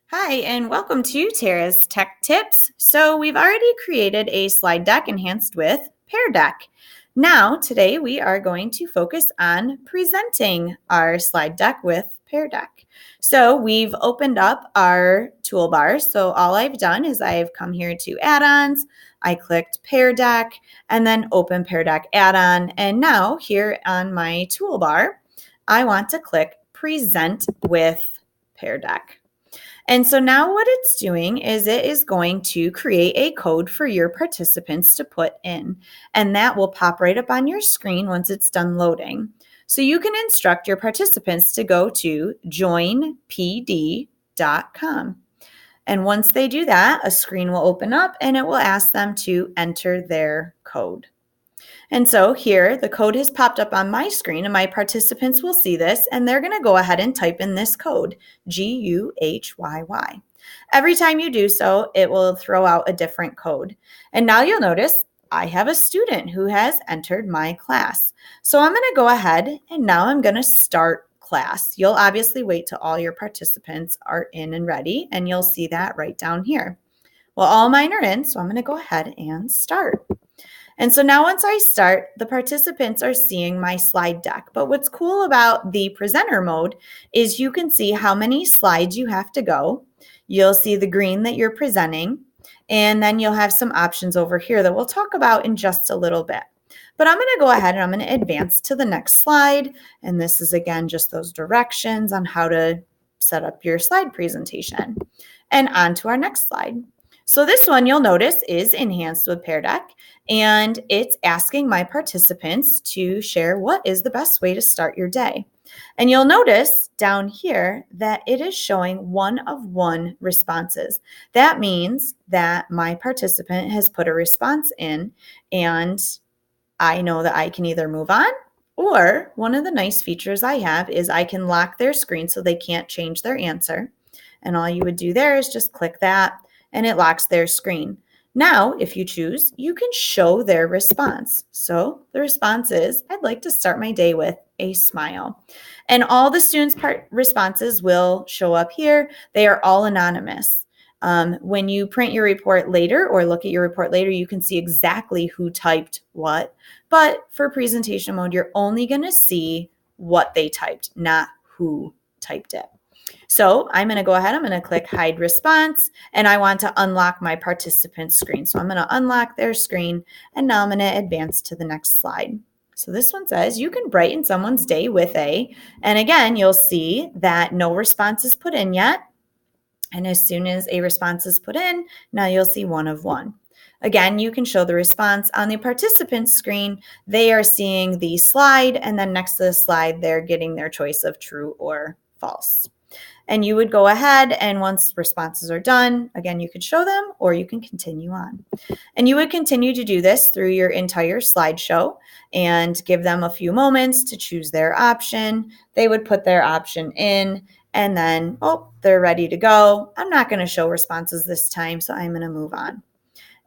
Hi, and welcome to Tara's Tech Tips. So we've already created a slide deck enhanced with Pear Deck. Now, today we are going to focus on presenting our slide deck with Pear Deck. So we've opened up our toolbar. So all I've done is I've come here to add-ons, I clicked Pear Deck, and then open Pear Deck add-on. And now here on my toolbar, I want to click Present with Pear Deck. And so now what it's doing is it is going to create a code for your participants to put in, and that will pop right up on your screen once it's done loading. So you can instruct your participants to go to joinpd.com. And once they do that, a screen will open up and it will ask them to enter their code. And so here, the code has popped up on my screen and my participants will see this and they're going to go ahead and type in this code, GUHYY. Every time you do so, it will throw out a different code. And now you'll notice I have a student who has entered my class. So I'm going to go ahead and now I'm going to start class. You'll obviously wait till all your participants are in and ready, and you'll see that right down here. Well, all mine are in, so I'm going to go ahead and start. And so now once I start, the participants are seeing my slide deck. But what's cool about the presenter mode is you can see how many slides you have to go. You'll see the green that you're presenting, and then you'll have some options over here that we'll talk about in just a little bit. But I'm going to go ahead and I'm going to advance to the next slide. And this is, again, just those directions on how to set up your slide presentation. And on to our next slide. So this one, you'll notice, is enhanced with Pear Deck, and it's asking my participants to share what is the best way to start your day. And you'll notice down here that it is showing 1 of 1 responses. That means that my participant has put a response in, and I know that I can either move on, or one of the nice features I have is I can lock their screen so they can't change their answer. And all you would do there is just click that, and it locks their screen. Now, if you choose, you can show their response. So the response is, I'd like to start my day with a smile. And all the students' responses will show up here. They are all anonymous. When you print your report later or look at your report later, you can see exactly who typed what. But for presentation mode, you're only going to see what they typed, not who typed it. So I'm going to go ahead, I'm going to click hide response, and I want to unlock my participant screen. So I'm going to unlock their screen, and now I'm going to advance to the next slide. So this one says you can brighten someone's day with a, and again, you'll see that no response is put in yet. And as soon as a response is put in, now you'll see 1 of 1. Again, you can show the response on the participant screen. They are seeing the slide, and then next to the slide, they're getting their choice of true or false. And you would go ahead, and once responses are done, again, you could show them or you can continue on. And you would continue to do this through your entire slideshow and give them a few moments to choose their option. They would put their option in, and then, they're ready to go. I'm not going to show responses this time, so I'm going to move on.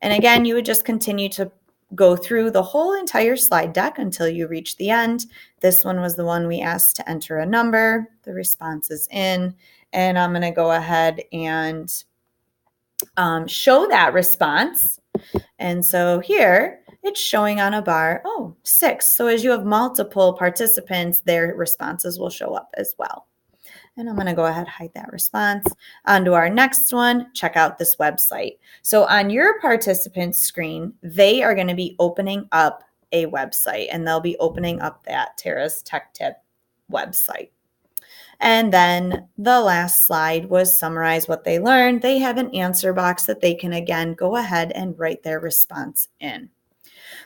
And again, you would just continue to go through the whole entire slide deck until you reach the end. This one was the one we asked to enter a number. The response is in, and I'm going to go ahead and show that response. And so here it's showing on a bar, 6. So as you have multiple participants, their responses will show up as well. And I'm going to go ahead and hide that response. On to our next one, check out this website. So on your participant screen, they are going to be opening up a website, and they'll be opening up that Tara's Tech Tip website. And then the last slide was summarize what they learned. They have an answer box that they can, again, go ahead and write their response in.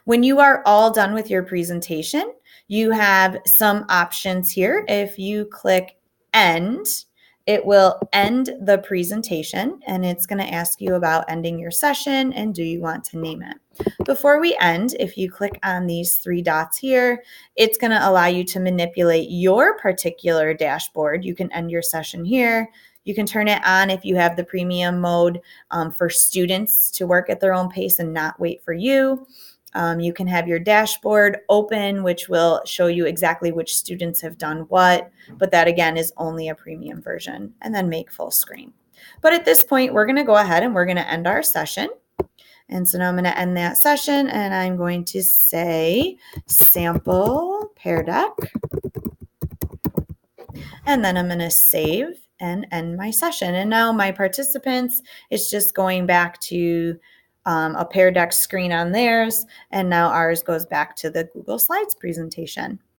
When you are all done with your presentation, you have some options here. If you click end, it will end the presentation, and it's going to ask you about ending your session and do you want to name it. Before we end, if you click on these 3 dots here, it's going to allow you to manipulate your particular dashboard. You can end your session here. You can turn it on if you have the premium mode for students to work at their own pace and not wait for you. You can have your dashboard open, which will show you exactly which students have done what, but that again is only a premium version, and then make full screen. But at this point, we're going to go ahead and we're going to end our session. And so now I'm going to end that session and I'm going to say sample Pear Deck. And then I'm going to save and end my session. And now my participants, it's just going back to a Pear Deck screen on theirs. And now ours goes back to the Google Slides presentation.